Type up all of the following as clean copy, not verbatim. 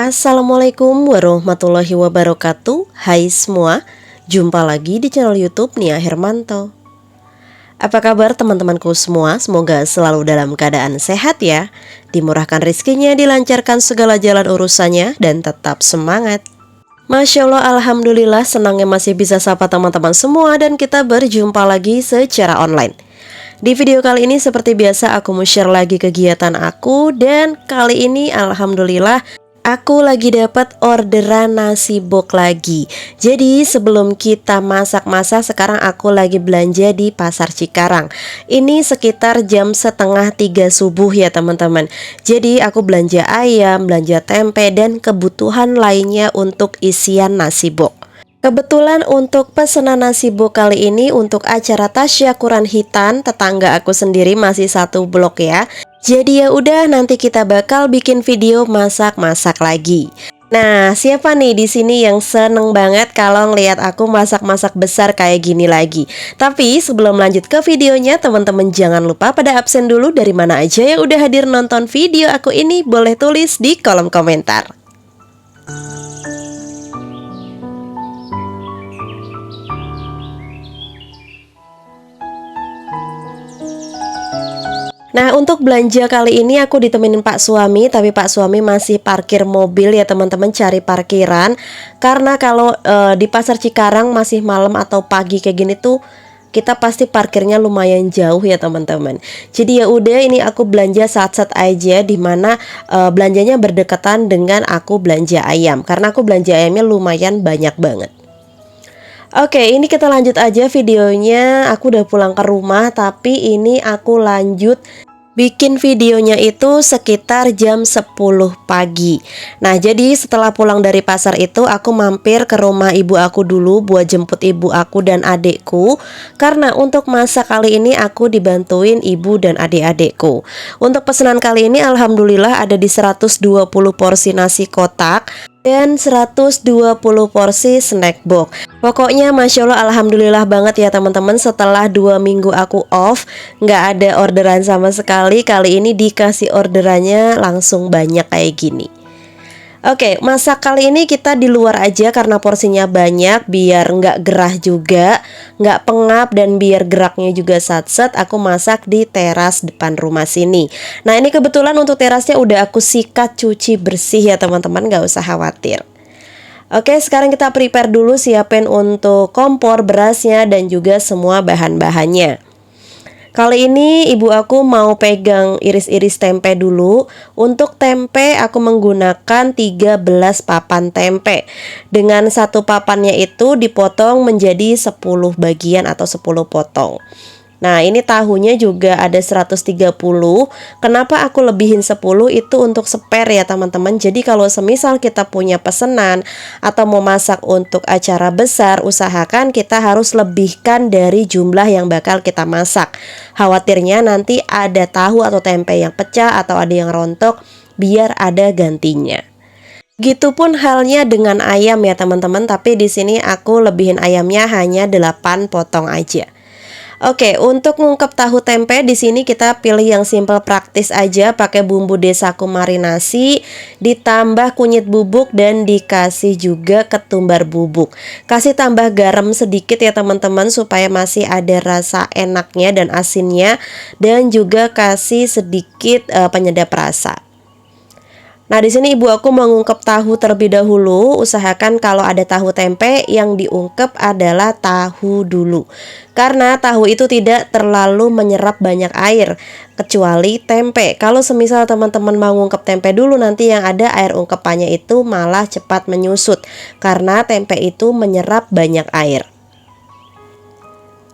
Assalamualaikum warahmatullahi wabarakatuh. Hai semua, jumpa lagi di channel YouTube Nia Hermanto. Apa kabar teman-temanku semua? Semoga selalu dalam keadaan sehat ya. Dimurahkan rezekinya, dilancarkan segala jalan urusannya, dan tetap semangat. Masya Allah, Alhamdulillah, senangnya masih bisa sapa teman-teman semua dan kita berjumpa lagi secara online. Di video kali ini seperti biasa aku mau share lagi kegiatan aku, dan kali ini Alhamdulillah aku lagi dapat orderan nasi bok lagi. Jadi sebelum kita masak-masak, sekarang aku lagi belanja di Pasar Cikarang. Ini sekitar jam setengah 3 subuh ya teman-teman. Jadi aku belanja ayam, belanja tempe, dan kebutuhan lainnya untuk isian nasi bok. Kebetulan untuk pesanan nasi bok kali ini untuk acara tasyakuran hitan tetangga aku sendiri masih satu blok ya. Jadi ya udah, nanti kita bakal bikin video masak-masak lagi. Nah, siapa nih di sini yang seneng banget kalau ngelihat aku masak-masak besar kayak gini lagi? Tapi sebelum lanjut ke videonya, teman-teman jangan lupa pada absen dulu dari mana aja yang udah hadir nonton video aku ini, boleh tulis di kolom komentar. Nah, untuk belanja kali ini aku ditemenin Pak Suami, tapi Pak Suami masih parkir mobil ya teman-teman, cari parkiran. Karena kalau di Pasar Cikarang masih malam atau pagi kayak gini tuh kita pasti parkirnya lumayan jauh ya teman-teman. Jadi ya udah, ini aku belanja sat-sat aja, dimana belanjanya berdekatan dengan aku belanja ayam. Karena aku belanja ayamnya lumayan banyak banget. Oke, ini kita lanjut aja videonya. Aku udah pulang ke rumah, tapi ini aku lanjut bikin videonya itu sekitar jam 10 pagi. Nah, jadi setelah pulang dari pasar itu aku mampir ke rumah ibu aku dulu buat jemput ibu aku dan adekku. Karena untuk masak kali ini aku dibantuin ibu dan adik-adekku. Untuk pesanan kali ini alhamdulillah ada di 120 porsi nasi kotak dan 120 porsi snack box. Pokoknya Masya Allah, Alhamdulillah banget ya teman-teman. Setelah 2 minggu aku off, nggak ada orderan sama sekali. Kali ini dikasih orderannya langsung banyak kayak gini. Oke, masak kali ini kita di luar aja karena porsinya banyak, biar nggak gerah juga, nggak pengap, dan biar geraknya juga sat-sat. Aku masak di teras depan rumah sini. Nah, ini kebetulan untuk terasnya udah aku sikat, cuci bersih ya teman-teman, nggak usah khawatir. Oke, sekarang kita prepare dulu, siapin untuk kompor, berasnya, dan juga semua bahan-bahannya. Kali ini ibu aku mau pegang iris-iris tempe dulu. Untuk tempe aku menggunakan 13 papan tempe. Dengan satu papannya itu dipotong menjadi 10 bagian atau 10 potong. Nah, ini tahunya juga ada 130. Kenapa aku lebihin 10? Itu untuk spare ya teman-teman. Jadi kalau semisal kita punya pesanan atau mau masak untuk acara besar, usahakan kita harus lebihkan dari jumlah yang bakal kita masak. Khawatirnya nanti ada tahu atau tempe yang pecah atau ada yang rontok, biar ada gantinya. Gitupun halnya dengan ayam ya teman-teman, tapi di sini aku lebihin ayamnya hanya 8 potong aja. Oke, untuk ngungkep tahu tempe di sini kita pilih yang simple praktis aja, pakai bumbu desaku marinasi, ditambah kunyit bubuk, dan dikasih juga ketumbar bubuk. Kasih tambah garam sedikit ya teman-teman supaya masih ada rasa enaknya dan asinnya, dan juga kasih sedikit penyedap rasa. Nah, di sini ibu aku mengungkep tahu terlebih dahulu. Usahakan kalau ada tahu tempe yang diungkep adalah tahu dulu. Karena tahu itu tidak terlalu menyerap banyak air, kecuali tempe. Kalau semisal teman-teman mau ngungkep tempe dulu, nanti yang ada air ungkepannya itu malah cepat menyusut. Karena tempe itu menyerap banyak air.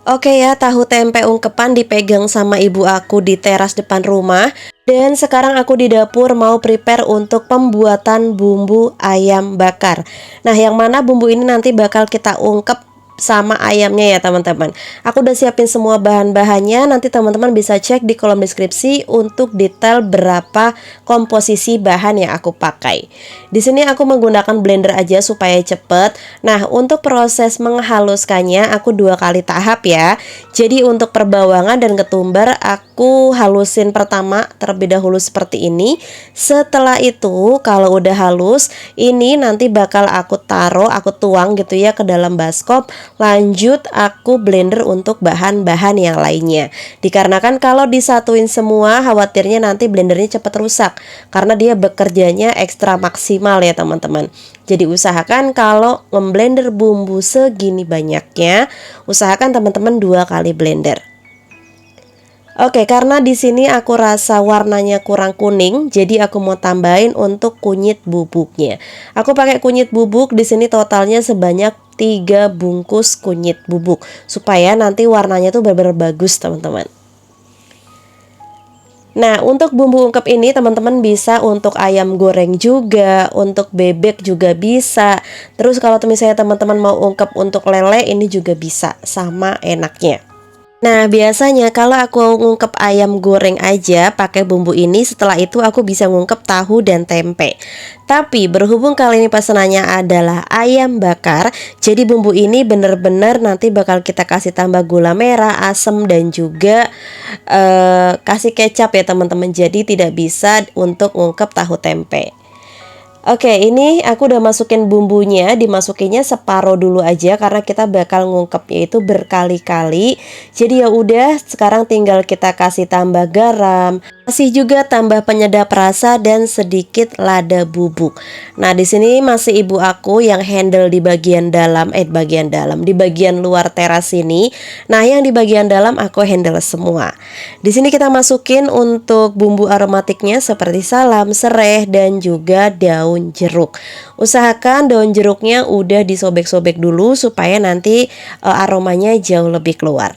Oke ya, tahu tempe ungkepan dipegang sama ibu aku di teras depan rumah. Dan sekarang aku di dapur mau prepare untuk pembuatan bumbu ayam bakar. Nah, yang mana bumbu ini nanti bakal kita ungkep sama ayamnya ya teman-teman. Aku udah siapin semua bahan-bahannya, nanti teman-teman bisa cek di kolom deskripsi untuk detail berapa komposisi bahan yang aku pakai. Di sini aku menggunakan blender aja supaya cepet. Nah, untuk proses menghaluskannya aku 2 kali tahap ya. Jadi untuk perbawangan dan ketumbar aku halusin pertama terlebih dahulu seperti ini. Setelah itu kalau udah halus, ini nanti bakal aku taruh, aku tuang gitu ya ke dalam baskom. Lanjut aku blender untuk bahan-bahan yang lainnya. Dikarenakan kalau disatuin semua khawatirnya nanti blendernya cepat rusak karena dia bekerjanya ekstra maksimal ya teman-teman. Jadi usahakan kalau memblender bumbu segini banyaknya, usahakan teman-teman 2 kali blender. Oke, karena di sini aku rasa warnanya kurang kuning, jadi aku mau tambahin untuk kunyit bubuknya. Aku pakai kunyit bubuk di sini totalnya sebanyak 3 bungkus kunyit bubuk supaya nanti warnanya tuh benar-benar bagus, teman-teman. Nah, untuk bumbu ungkep ini teman-teman bisa untuk ayam goreng juga, untuk bebek juga bisa. Terus kalau misalnya teman-teman mau ungkep untuk lele ini juga bisa, sama enaknya. Nah, biasanya kalau aku ngungkep ayam goreng aja pakai bumbu ini, setelah itu aku bisa ngungkep tahu dan tempe. Tapi berhubung kali ini pesanannya adalah ayam bakar, jadi bumbu ini bener-bener nanti bakal kita kasih tambah gula merah, asam dan juga kasih kecap ya teman-teman. Jadi tidak bisa untuk ngungkep tahu tempe. Oke, ini aku udah masukin bumbunya, dimasukinnya separuh dulu aja karena kita bakal ngungkepnya itu berkali-kali. Jadi ya udah, sekarang tinggal kita kasih tambah garam, kasih juga tambah penyedap rasa dan sedikit lada bubuk. Nah, di sini masih ibu aku yang handle di bagian dalam, di bagian luar teras ini. Nah, yang di bagian dalam aku handle semua. Di sini kita masukin untuk bumbu aromatiknya seperti salam, serai dan juga daun jeruk. Usahakan daun jeruknya udah disobek-sobek dulu supaya nanti aromanya jauh lebih keluar.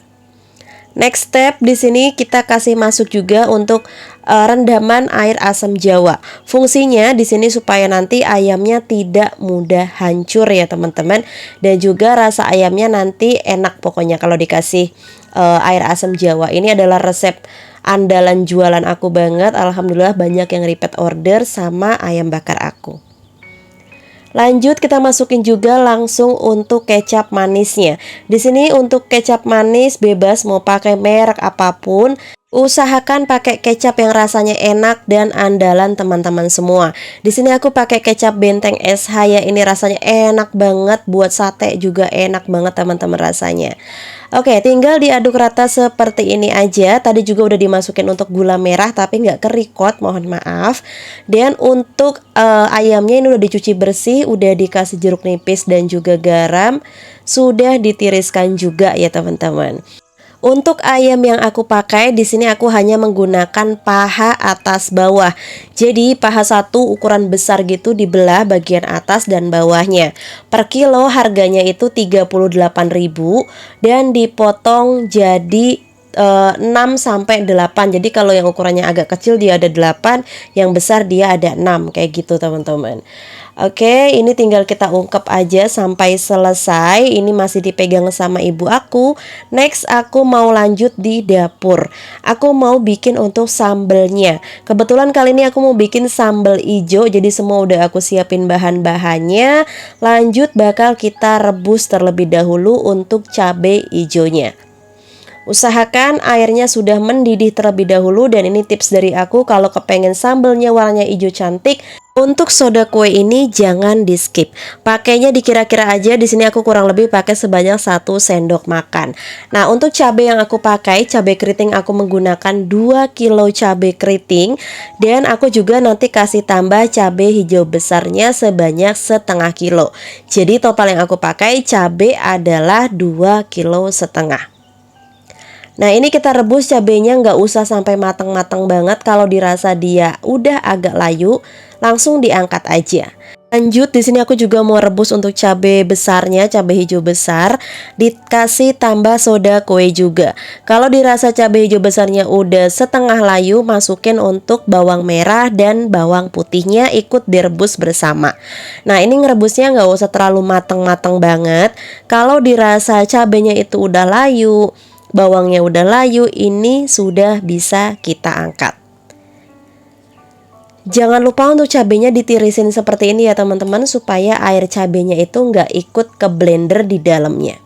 Next step di sini kita kasih masuk juga untuk rendaman air asam jawa. Fungsinya di sini supaya nanti ayamnya tidak mudah hancur ya teman-teman, dan juga rasa ayamnya nanti enak pokoknya kalau dikasih air asam jawa. Ini adalah resep andalan jualan aku banget. Alhamdulillah banyak yang repeat order sama ayam bakar aku. Lanjut kita masukin juga langsung untuk kecap manisnya. Di sini untuk kecap manis bebas mau pakai merek apapun. Usahakan pakai kecap yang rasanya enak dan andalan teman-teman semua. Di sini aku pakai kecap Benteng SH ya. Ini rasanya enak banget, buat sate juga enak banget teman-teman rasanya. Oke, tinggal diaduk rata seperti ini aja. Tadi juga udah dimasukin untuk gula merah tapi nggak kerikot, mohon maaf. Dan untuk ayamnya ini udah dicuci bersih, udah dikasih jeruk nipis dan juga garam. Sudah ditiriskan juga ya teman-teman. Untuk ayam yang aku pakai di sini aku hanya menggunakan paha atas bawah. Jadi paha satu ukuran besar gitu dibelah bagian atas dan bawahnya. Per kilo harganya itu 38.000 dan dipotong jadi 6 sampai 8. Jadi kalau yang ukurannya agak kecil dia ada 8, yang besar dia ada 6 kayak gitu teman-teman. Oke, ini tinggal kita ungkep aja sampai selesai. Ini masih dipegang sama ibu aku. Next aku mau lanjut di dapur. Aku mau bikin untuk sambelnya. Kebetulan kali ini aku mau bikin sambal ijo. Jadi semua udah aku siapin bahan-bahannya. Lanjut bakal kita rebus terlebih dahulu untuk cabai ijonya. Usahakan airnya sudah mendidih terlebih dahulu, dan ini tips dari aku kalau kepengen sambelnya warnanya hijau cantik. Untuk soda kue ini jangan di skip. Pakainya dikira-kira aja. Di sini aku kurang lebih pakai sebanyak 1 sendok makan. Nah, untuk cabai yang aku pakai, cabai keriting aku menggunakan 2 kilo cabai keriting, dan aku juga nanti kasih tambah cabai hijau besarnya sebanyak setengah kilo. Jadi total yang aku pakai cabai adalah 2 kilo setengah. Nah, ini kita rebus cabenya nggak usah sampai matang-matang banget. Kalau dirasa dia udah agak layu, langsung diangkat aja. Lanjut, di sini aku juga mau rebus untuk cabai besarnya, cabai hijau besar, dikasih tambah soda kue juga. Kalau dirasa cabai hijau besarnya udah setengah layu, masukin untuk bawang merah dan bawang putihnya ikut direbus bersama. Nah, ini ngerebusnya nggak usah terlalu mateng-mateng banget. Kalau dirasa cabainya itu udah layu, bawangnya udah layu, ini sudah bisa kita angkat. Jangan lupa untuk cabenya ditirisin seperti ini ya teman-teman, supaya air cabenya itu nggak ikut ke blender di dalamnya.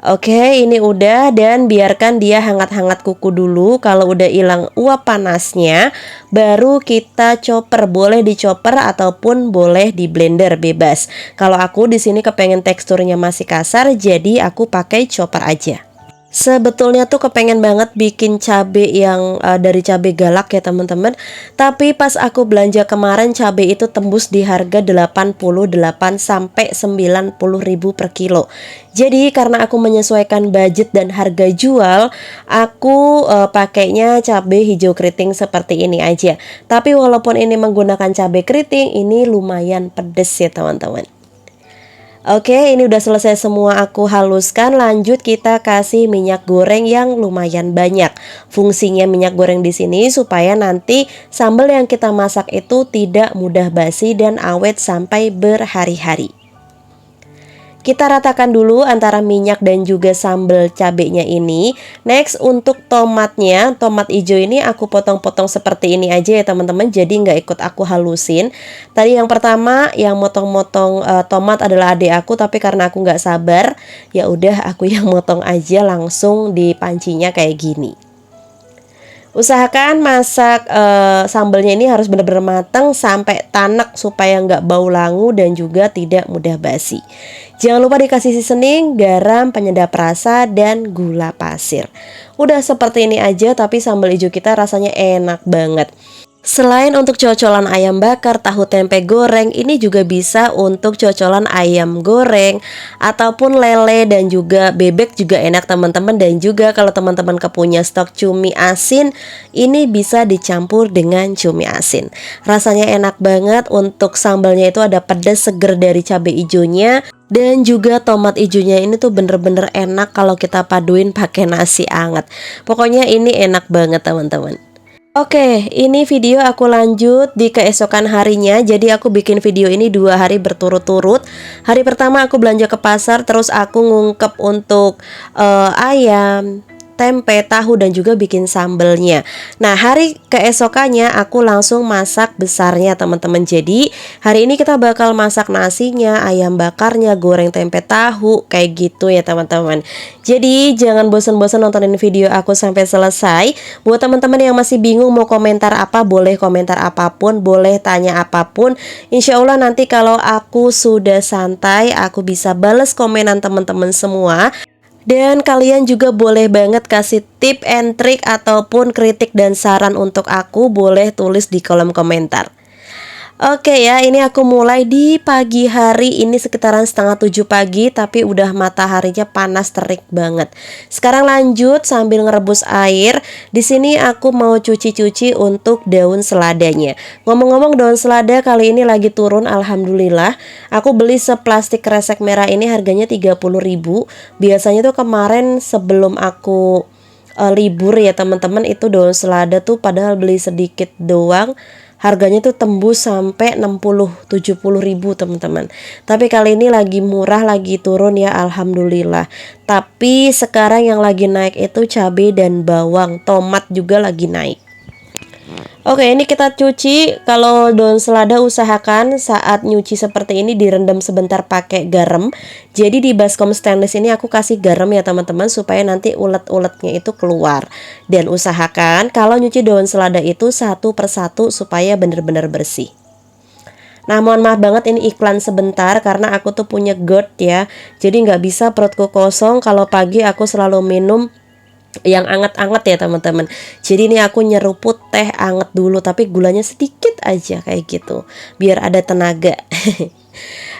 Oke, ini udah, dan biarkan dia hangat-hangat kuku dulu. Kalau udah hilang uap panasnya, baru kita chopper. Boleh dichopper ataupun boleh di blender, bebas. Kalau aku di sini kepengen teksturnya masih kasar, jadi aku pakai chopper aja. Sebetulnya tuh kepengen banget bikin cabe yang dari cabe galak ya teman-teman. Tapi pas aku belanja kemarin, cabe itu tembus di harga 88 sampai 90 ribu per kilo. Jadi karena aku menyesuaikan budget dan harga jual, aku pakainya cabe hijau keriting seperti ini aja. Tapi walaupun ini menggunakan cabe keriting, ini lumayan pedes ya teman-teman. Oke, ini udah selesai semua aku haluskan. Lanjut kita kasih minyak goreng yang lumayan banyak. Fungsinya minyak goreng di sini supaya nanti sambal yang kita masak itu tidak mudah basi dan awet sampai berhari-hari. Kita ratakan dulu antara minyak dan juga sambal cabenya ini. Next, untuk tomatnya, tomat hijau ini aku potong-potong seperti ini aja ya teman-teman. Jadi nggak ikut aku halusin. Tadi yang pertama yang motong-motong tomat adalah adik aku, tapi karena aku nggak sabar, ya udah aku yang motong aja langsung di pancinya kayak gini. Usahakan masak sambalnya ini harus benar-benar matang sampai tanek supaya nggak bau langu dan juga tidak mudah basi. Jangan lupa dikasih seasoning, garam, penyedap rasa, dan gula pasir. Udah seperti ini aja, tapi sambal hijau kita rasanya enak banget. Selain untuk cocolan ayam bakar, tahu tempe goreng, ini juga bisa untuk cocolan ayam goreng ataupun lele dan juga bebek juga enak teman-teman. Dan juga kalau teman-teman kepunya stok cumi asin, ini bisa dicampur dengan cumi asin. Rasanya enak banget. Untuk sambalnya itu ada pedas seger dari cabai hijaunya, dan juga tomat hijaunya ini tuh bener-bener enak kalau kita paduin pakai nasi anget. Pokoknya ini enak banget teman-teman. Oke, ini video aku lanjut di keesokan harinya. Jadi aku bikin video ini 2 hari berturut-turut. Hari pertama aku belanja ke pasar, terus aku ngungkep untuk ayam, tempe, tahu, dan juga bikin sambelnya. Nah, hari keesokannya aku langsung masak besarnya teman-teman. Jadi hari ini kita bakal masak nasinya, ayam bakarnya, goreng tempe tahu, kayak gitu ya teman-teman. Jadi jangan bosan-bosan nontonin video aku sampai selesai. Buat teman-teman yang masih bingung mau komentar apa, boleh komentar apapun, boleh tanya apapun. Insya Allah nanti kalau aku sudah santai, aku bisa bales komenan teman-teman semua. Dan kalian juga boleh banget kasih tip and trick ataupun kritik dan saran untuk aku, boleh tulis di kolom komentar. Oke ya, ini aku mulai di pagi hari, ini sekitaran setengah 7 pagi, tapi udah mataharinya panas terik banget. Sekarang lanjut sambil ngerebus air. Di sini aku mau cuci-cuci untuk daun seladanya. Ngomong-ngomong, daun selada kali ini lagi turun, alhamdulillah. Aku beli seplastik kresek merah ini harganya 30.000. Biasanya tuh kemarin sebelum aku libur ya teman-teman, itu daun selada tuh padahal beli sedikit doang, harganya tuh tembus sampai 60-70 ribu teman-teman. Tapi kali ini lagi murah, lagi turun ya, alhamdulillah. Tapi sekarang yang lagi naik itu cabai dan bawang. Tomat juga lagi naik. Oke, ini kita cuci. Kalau daun selada usahakan saat nyuci seperti ini direndam sebentar pakai garam. Jadi di baskom stainless ini aku kasih garam ya teman-teman, supaya nanti ulet-uletnya itu keluar. Dan usahakan kalau nyuci daun selada itu satu persatu supaya benar-benar bersih. Nah, mohon maaf banget ini iklan sebentar karena aku tuh punya GERD ya. Jadi nggak bisa perutku kosong. Kalau pagi aku selalu minum yang anget-anget ya teman-teman. Jadi ini aku nyeruput teh anget dulu, tapi gulanya sedikit aja kayak gitu biar ada tenaga.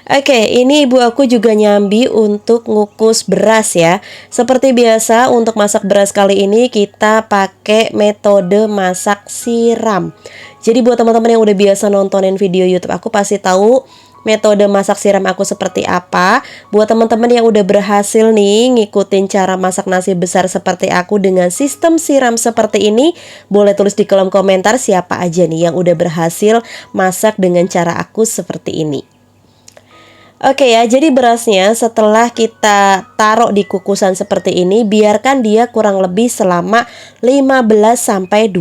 Oke, ini ibu aku juga nyambi untuk ngukus beras ya. Seperti biasa untuk masak beras kali ini kita pakai metode masak siram. Jadi buat teman-teman yang udah biasa nontonin video YouTube aku pasti tahu metode masak siram aku seperti apa. Buat teman-teman yang udah berhasil nih ngikutin cara masak nasi besar seperti aku dengan sistem siram seperti ini, boleh tulis di kolom komentar siapa aja nih yang udah berhasil masak dengan cara aku seperti ini. Oke ya, jadi berasnya setelah kita taruh di kukusan seperti ini, biarkan dia kurang lebih selama 15-20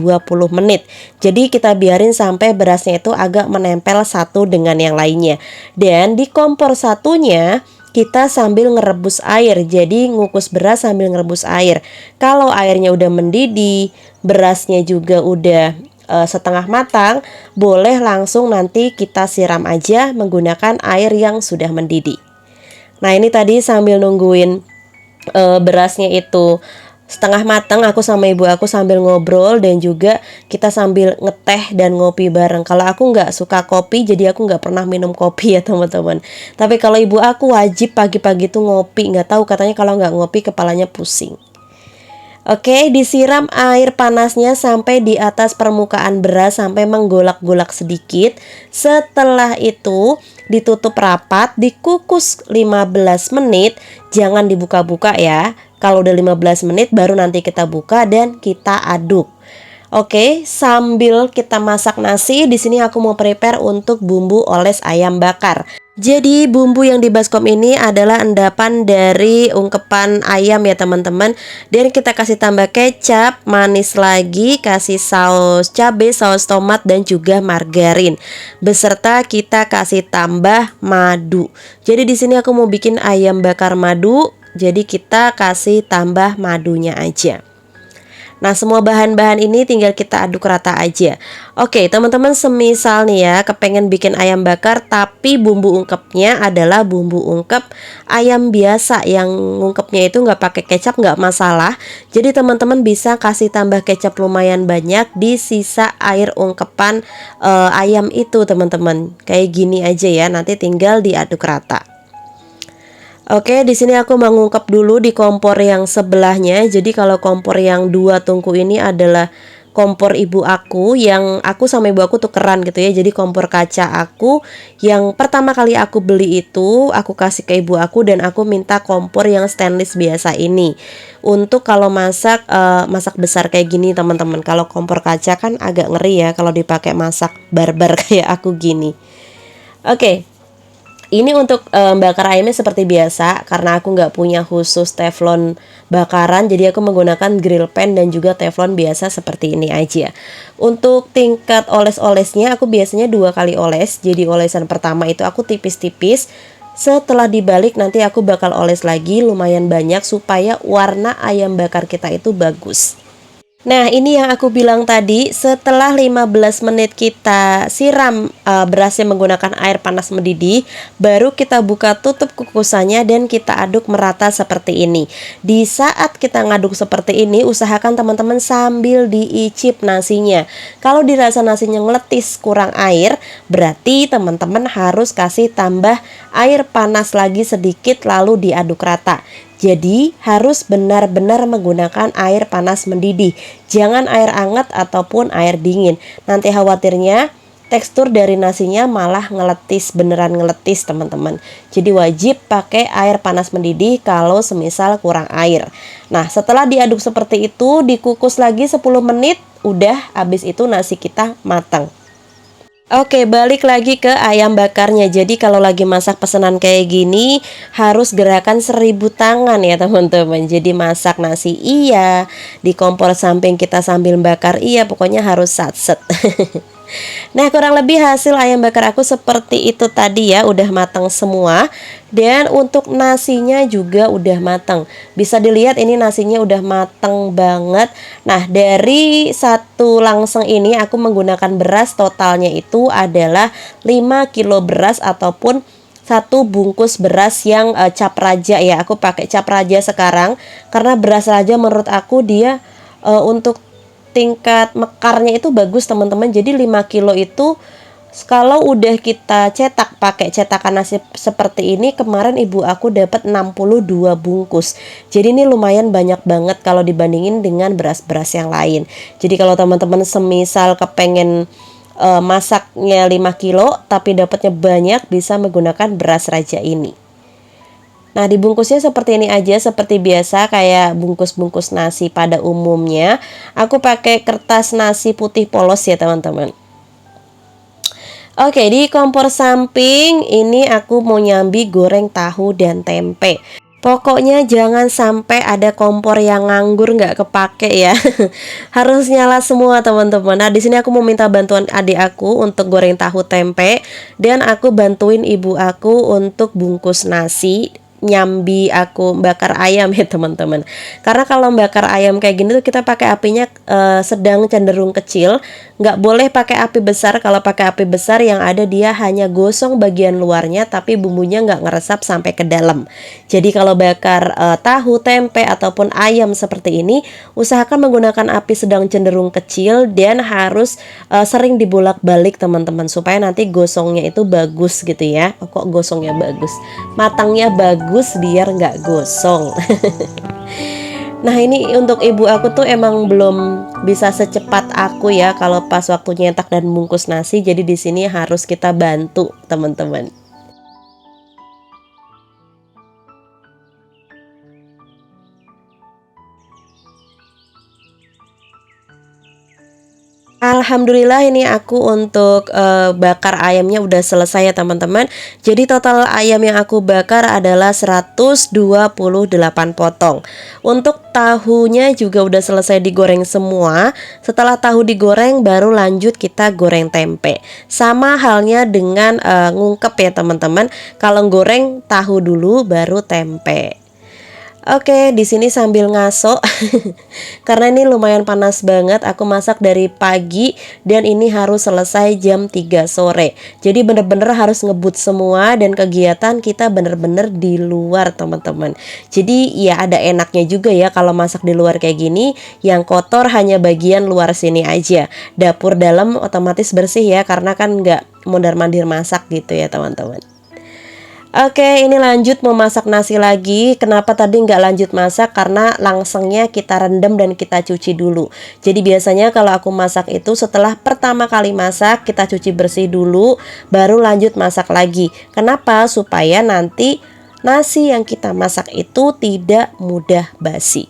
menit. Jadi kita biarin sampai berasnya itu agak menempel satu dengan yang lainnya. Dan di kompor satunya kita sambil ngerebus air. Jadi ngukus beras sambil ngerebus air. Kalau airnya udah mendidih, berasnya juga udah setengah matang, boleh langsung nanti kita siram aja menggunakan air yang sudah mendidih. Nah ini tadi sambil nungguin berasnya itu setengah matang, aku sama ibu aku sambil ngobrol dan juga kita sambil ngeteh dan ngopi bareng. Kalau aku nggak suka kopi, jadi aku nggak pernah minum kopi ya teman-teman. Tapi kalau ibu aku wajib pagi-pagi tuh ngopi, nggak tahu katanya kalau nggak ngopi kepalanya pusing. Oke, disiram air panasnya sampai di atas permukaan beras sampai menggolak-golak sedikit. Setelah itu ditutup rapat, dikukus 15 menit. Jangan dibuka-buka ya. Kalau udah 15 menit baru nanti kita buka dan kita aduk. Oke, sambil kita masak nasi, di sini aku mau prepare untuk bumbu oles ayam bakar. Jadi bumbu yang di baskom ini adalah endapan dari ungkepan ayam ya teman-teman. Dan kita kasih tambah kecap, manis lagi, kasih saus cabai, saus tomat dan juga margarin. Beserta kita kasih tambah madu. Jadi di sini aku mau bikin ayam bakar madu. Jadi kita kasih tambah madunya aja. Nah semua bahan-bahan ini tinggal kita aduk rata aja. Oke teman-teman, semisal nih ya kepengen bikin ayam bakar tapi bumbu ungkepnya adalah bumbu ungkep ayam biasa, yang ungkepnya itu nggak pakai kecap nggak masalah. Jadi teman-teman bisa kasih tambah kecap lumayan banyak di sisa air ungkepan ayam itu teman-teman. Kayak gini aja ya, nanti tinggal diaduk rata. Oke, di sini aku mengungkep dulu di kompor yang sebelahnya. Jadi kalau kompor yang 2 tungku ini adalah kompor ibu aku, yang aku sama ibu aku tukeran gitu ya. Jadi kompor kaca aku yang pertama kali aku beli itu aku kasih ke ibu aku dan aku minta kompor yang stainless biasa ini. Untuk kalau masak masak besar kayak gini teman-teman. Kalau kompor kaca kan agak ngeri ya kalau dipakai masak barbar kayak aku gini. Oke. Ini untuk bakar ayamnya seperti biasa, karena aku nggak punya khusus teflon bakaran, jadi aku menggunakan grill pan dan juga teflon biasa seperti ini aja. Untuk tingkat oles-olesnya aku biasanya 2 kali oles. Jadi olesan pertama itu aku tipis-tipis. Setelah dibalik nanti aku bakal oles lagi lumayan banyak supaya warna ayam bakar kita itu bagus. Nah ini yang aku bilang tadi, setelah 15 menit kita siram berasnya menggunakan air panas mendidih, baru kita buka tutup kukusannya dan kita aduk merata seperti ini. Di saat kita ngaduk seperti ini, usahakan teman-teman sambil diicip nasinya. Kalau dirasa nasinya ngeletis kurang air, berarti teman-teman harus kasih tambah air panas lagi sedikit lalu diaduk rata. Jadi harus benar-benar menggunakan air panas mendidih, jangan air hangat ataupun air dingin. Nanti khawatirnya tekstur dari nasinya malah ngeletis, beneran ngeletis teman-teman. Jadi wajib pakai air panas mendidih kalau semisal kurang air. Nah setelah diaduk seperti itu, dikukus lagi 10 menit, udah habis itu nasi kita matang. Oke, balik lagi ke ayam bakarnya. Jadi kalau lagi masak pesanan kayak gini harus gerakan 1000 tangan ya teman-teman. Jadi masak nasi iya, di kompor samping kita sambil bakar iya, pokoknya harus satset. Nah kurang lebih hasil ayam bakar aku seperti itu tadi ya, udah matang semua. Dan untuk nasinya juga udah matang. Bisa dilihat ini nasinya udah matang banget. Nah dari satu langseng ini aku menggunakan beras, totalnya itu adalah 5 kilo beras ataupun 1 bungkus beras yang cap raja ya. Aku pakai cap raja sekarang karena beras raja menurut aku dia untuk tingkat mekarnya itu bagus teman-teman. Jadi 5 kilo itu Kalau udah kita cetak pakai cetakan nasi seperti ini, kemarin ibu aku dapat 62 bungkus. Jadi ini lumayan banyak banget kalau dibandingin dengan beras-beras yang lain. Jadi kalau teman-teman semisal kepengen masaknya 5 kilo tapi dapatnya banyak, bisa menggunakan beras raja ini. Nah, dibungkusnya seperti ini aja, seperti biasa kayak bungkus-bungkus nasi pada umumnya. Aku pakai kertas nasi putih polos ya teman-teman. Oke, di kompor samping ini aku mau nyambi goreng tahu dan tempe. Pokoknya jangan sampai ada kompor yang nganggur nggak kepake ya. Harus nyala semua teman-teman. Nah, di sini aku mau minta bantuan adik aku untuk goreng tahu tempe, dan aku bantuin ibu aku untuk bungkus nasi, nyambi aku bakar ayam ya teman-teman. Karena kalau bakar ayam kayak gini tuh kita pakai apinya sedang cenderung kecil, nggak boleh pakai api besar. Kalau pakai api besar yang ada dia hanya gosong bagian luarnya tapi bumbunya nggak ngeresap sampai ke dalam. Jadi kalau bakar tahu, tempe ataupun ayam seperti ini, usahakan menggunakan api sedang cenderung kecil dan harus sering dibolak-balik teman-teman, supaya nanti gosongnya itu bagus gitu ya. Kok gosongnya bagus? Matangnya bagus biar nggak gosong. Nah, ini untuk ibu aku tuh emang belum bisa secepat aku ya kalau pas waktu nyetak dan bungkus nasi. Jadi di sini harus kita bantu teman-teman. Alhamdulillah ini aku untuk bakar ayamnya udah selesai ya teman-teman. Jadi total ayam yang aku bakar adalah 128 potong. Untuk tahunya juga udah selesai digoreng semua. Setelah tahu digoreng baru lanjut kita goreng tempe. Sama halnya dengan ngungkep ya teman-teman. Kalau goreng tahu dulu baru tempe. Oke, di sini sambil ngaso karena ini lumayan panas banget. Aku masak dari pagi dan ini harus selesai jam 3 sore. Jadi bener-bener harus ngebut semua dan kegiatan kita bener-bener di luar teman-teman. Jadi ya ada enaknya juga ya kalau masak di luar kayak gini. Yang kotor hanya bagian luar sini aja. Dapur dalam otomatis bersih ya, karena kan nggak mondar-mandir masak gitu ya teman-teman. Oke, ini lanjut memasak nasi lagi. Kenapa tadi nggak lanjut masak? Karena langsengnya kita rendam dan kita cuci dulu. Jadi biasanya kalau aku masak itu setelah pertama kali masak, kita cuci bersih dulu, baru lanjut masak lagi. Kenapa? Supaya nanti nasi yang kita masak itu tidak mudah basi.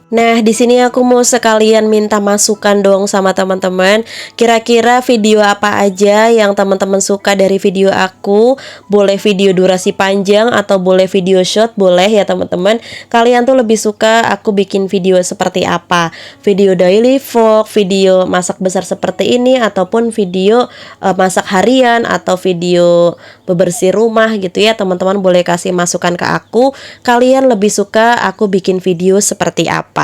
Nah, di sini aku mau sekalian minta masukan dong sama teman-teman. Kira-kira video apa aja yang teman-teman suka dari video aku? Boleh video durasi panjang atau boleh video short, boleh ya teman-teman. Kalian tuh lebih suka aku bikin video seperti apa? Video daily vlog, video masak besar seperti ini, ataupun video masak harian, atau video bebersih rumah gitu ya. Teman-teman boleh kasih masukan ke aku. Kalian lebih suka aku bikin video seperti apa?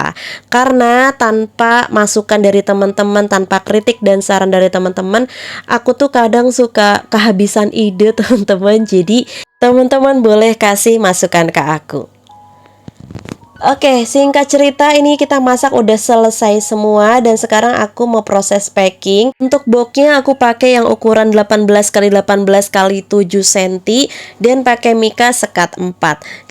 Karena tanpa masukan dari teman-teman, tanpa kritik dan saran dari teman-teman, aku tuh kadang suka kehabisan ide teman-teman. Jadi teman-teman boleh kasih masukan ke aku. Oke, singkat cerita ini kita masak udah selesai semua dan sekarang aku mau proses packing. Untuk boxnya aku pakai yang ukuran 18 x 18 x 7 cm dan pakai mika sekat 4.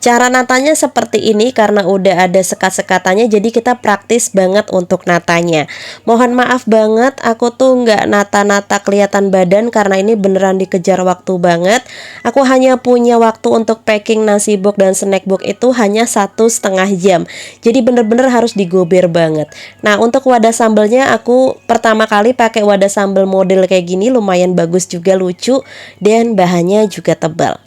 Cara natanya seperti ini karena udah ada sekat-sekatannya, jadi kita praktis banget untuk natanya. Mohon maaf banget aku tuh nggak nata-nata kelihatan badan karena ini beneran dikejar waktu banget. Aku hanya punya waktu untuk packing nasi box dan snack box itu hanya 1,5 jam. Jadi bener-bener harus digober banget. Nah, untuk wadah sambalnya aku pertama kali pakai wadah sambal model kayak gini, lumayan bagus juga, lucu, dan bahannya juga tebal.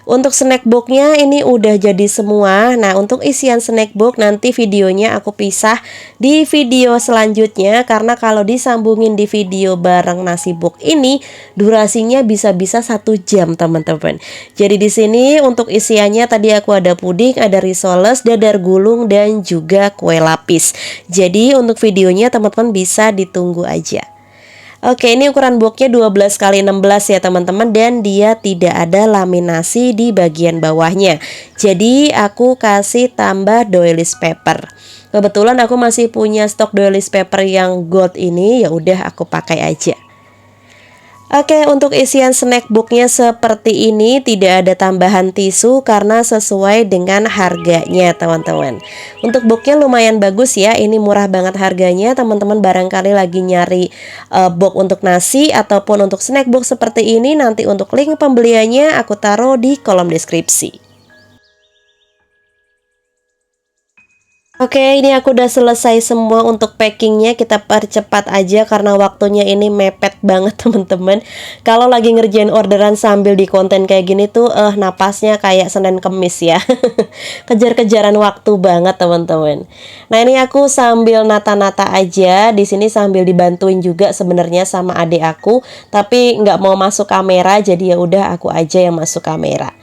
Untuk snack boxnya ini udah jadi semua. Nah, untuk isian snack box nanti videonya aku pisah di video selanjutnya, karena kalau disambungin di video bareng nasi box ini durasinya bisa-bisa 1 jam teman-teman. Jadi di sini untuk isiannya tadi aku ada puding, ada risoles, dadar gulung, dan juga kue lapis. Jadi untuk videonya teman-teman bisa ditunggu aja. Oke, ini ukuran boxnya 12 x 16 ya teman-teman, dan dia tidak ada laminasi di bagian bawahnya. Jadi aku kasih tambah doilies paper. Kebetulan aku masih punya stok doilies paper yang gold ini, ya udah aku pakai aja. Oke, untuk isian snack booknya seperti ini, tidak ada tambahan tisu karena sesuai dengan harganya teman-teman. Untuk booknya lumayan bagus ya, ini murah banget harganya. Teman-teman barangkali lagi nyari book untuk nasi ataupun untuk snack book seperti ini, nanti untuk link pembeliannya aku taruh di kolom deskripsi. Oke, ini aku udah selesai semua untuk packingnya. Kita percepat aja karena waktunya ini mepet banget teman-teman. Kalau lagi ngerjain orderan sambil di konten kayak gini tuh napasnya kayak Senin Kemis ya. Kejar-kejaran waktu banget teman-teman. Nah, ini aku sambil nata-nata aja di sini, sambil dibantuin juga sebenarnya sama adik aku, tapi nggak mau masuk kamera, jadi ya udah aku aja yang masuk kamera.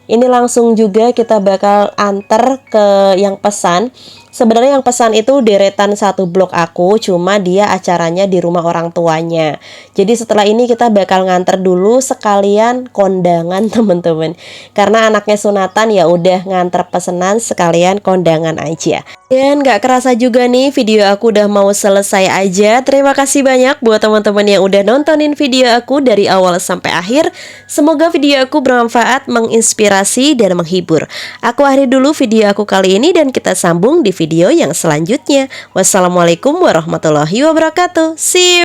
Ini langsung juga kita bakal anter ke yang pesan. Sebenarnya yang pesan itu deretan satu blok aku, cuma dia acaranya di rumah orang tuanya. Jadi setelah ini kita bakal nganter dulu sekalian kondangan teman-teman. Karena anaknya sunatan, ya udah nganter pesanan sekalian kondangan aja. Dan gak kerasa juga nih video aku udah mau selesai aja. Terima kasih banyak buat teman-teman yang udah nontonin video aku dari awal sampai akhir. Semoga video aku bermanfaat, menginspirasi, dan menghibur. Aku akhiri dulu video aku kali ini dan kita sambung di video yang selanjutnya. Wassalamualaikum warahmatullahi wabarakatuh. See you!